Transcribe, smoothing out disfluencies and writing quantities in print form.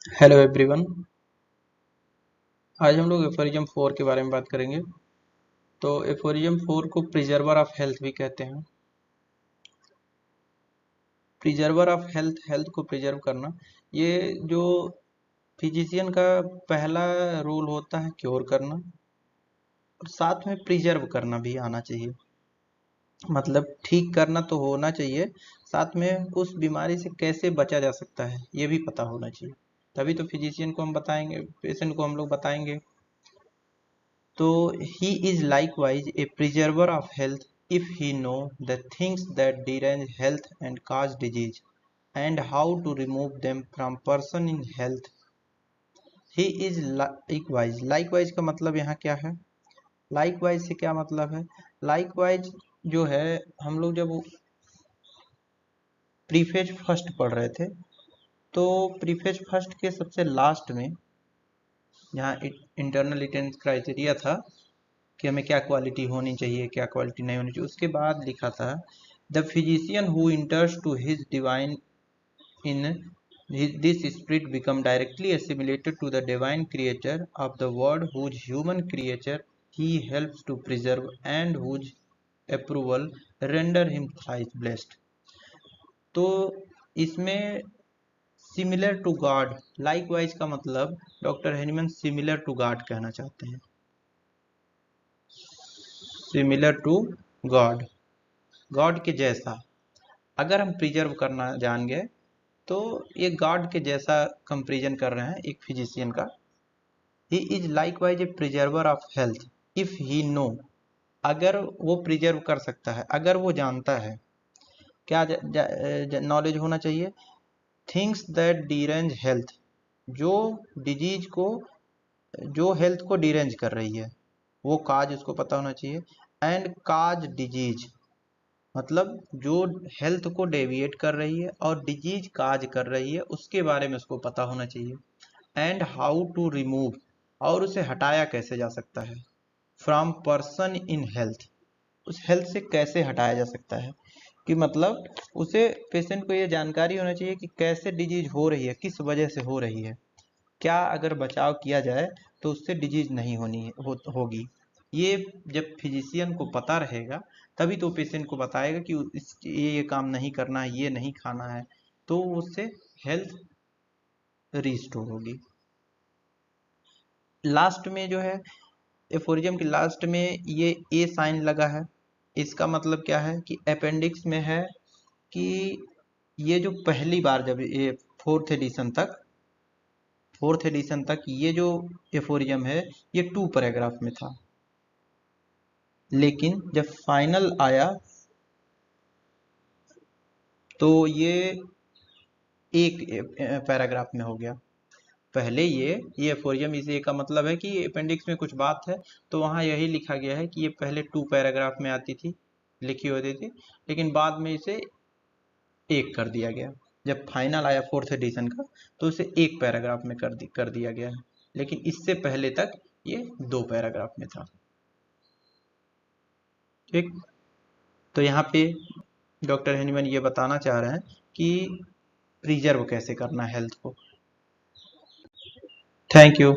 Hello everyone. आज हम लोग एफोरिज्म 4 के बारे में बात करेंगे। तो एफोरिज्म 4 को प्रिजर्वर ऑफ हेल्थ भी कहते हैं। प्रिजर्वर ऑफ हेल्थ, हेल्थ को प्रिजर्व करना, ये जो फिजिशियन का पहला रोल होता है क्योर करना, और साथ में प्रिजर्व करना भी आना चाहिए। मतलब ठीक करना तो होना चाहिए, साथ में उस बीमारी से कैसे बचा जा सकता है ये भी पता होना चाहिए। तभी तो फिजिशियन को हम बताएंगे, पेशेंट को हम लोग बताएंगे। So he is likewise a preserver of health if he know the things that derange health and cause disease, and how to remove them from person in health. He is likewise, likewise का मतलब यहाँ क्या है? likewise से क्या मतलब है? likewise जो है, हम लोग जब प्रीफेज फर्स्ट पढ़ रहे थे, तो प्रीफेज फर्स्ट के सबसे लास्ट में यहाँ इंटरनल रिटेंस क्राइटेरिया था कि हमें क्या क्वालिटी होनी चाहिए, क्या क्वालिटी नहीं होनी चाहिए। उसके बाद लिखा था the physician who enters to his divine in this spirit become directly assimilated to the divine creature of the world whose human creature he helps to preserve and whose approval render him thrice blessed. तो इसमें similar to God, likewise का मतलब doctor Hahnemann similar to God कहना चाहते हैं। Similar to God, God के जैसा। अगर हम प्रिजर्व करना जान गए तो ये गॉड के जैसा कंपेरिजन कर रहे हैं एक फिजिशियन का। He is likewise a preserver of health if he know, अगर वो प्रिजर्व कर सकता है, अगर वो जानता है, क्या नॉलेज होना चाहिए? थिंग्स दैट डिरेंज हेल्थ, जो डिजीज को, जो हेल्थ को डिरेंज कर रही है, वो काज उसको पता होना चाहिए। एंड काज डिजीज, मतलब जो हेल्थ को डेविएट कर रही है और डिजीज काज कर रही है उसके बारे में उसको पता होना चाहिए। एंड हाउ टू रिमूव, और उसे हटाया कैसे जा सकता है। फ्रॉम पर्सन इन हेल्थ, उस हेल्थ से कैसे हटाया जा सकता है, कि मतलब उसे, पेशेंट को ये जानकारी होना चाहिए कि कैसे डिजीज हो रही है, किस वजह से हो रही है, क्या अगर बचाव किया जाए तो उससे डिजीज नहीं होगी। ये जब फिजिशियन को पता रहेगा तभी तो पेशेंट को बताएगा कि ये काम नहीं करना है, ये नहीं खाना है, तो उससे हेल्थ रिस्टोर होगी। लास्ट में जो है, एफोरिज्म के लास्ट में ये ए साइन लगा है। इसका मतलब क्या है कि अपेंडिक्स में है कि ये जो पहली बार जब ये फोर्थ एडिशन तक ये जो एफोरिज्म है ये 2 पैराग्राफ में था, लेकिन जब फाइनल आया तो ये एक पैराग्राफ में हो गया। पहले ये एफोरिज्म, इस ए का मतलब है कि अपेंडिक्स में कुछ बात है, तो वहाँ यही लिखा गया है कि ये पहले 2 पैराग्राफ में आती थी, लिखी होती थी, लेकिन बाद में इसे एक कर दिया गया। जब फाइनल आया फोर्थ एडिशन का तो इसे एक पैराग्राफ में कर दिया गया है, लेकिन इससे पहले तक ये 2 पैराग्राफ में था। ठीक, तो यहाँ पे डॉक्टर हेनीमैन ये बताना चाह रहे हैं कि प्रिजर्व कैसे करना है हेल्थ को। Thank you.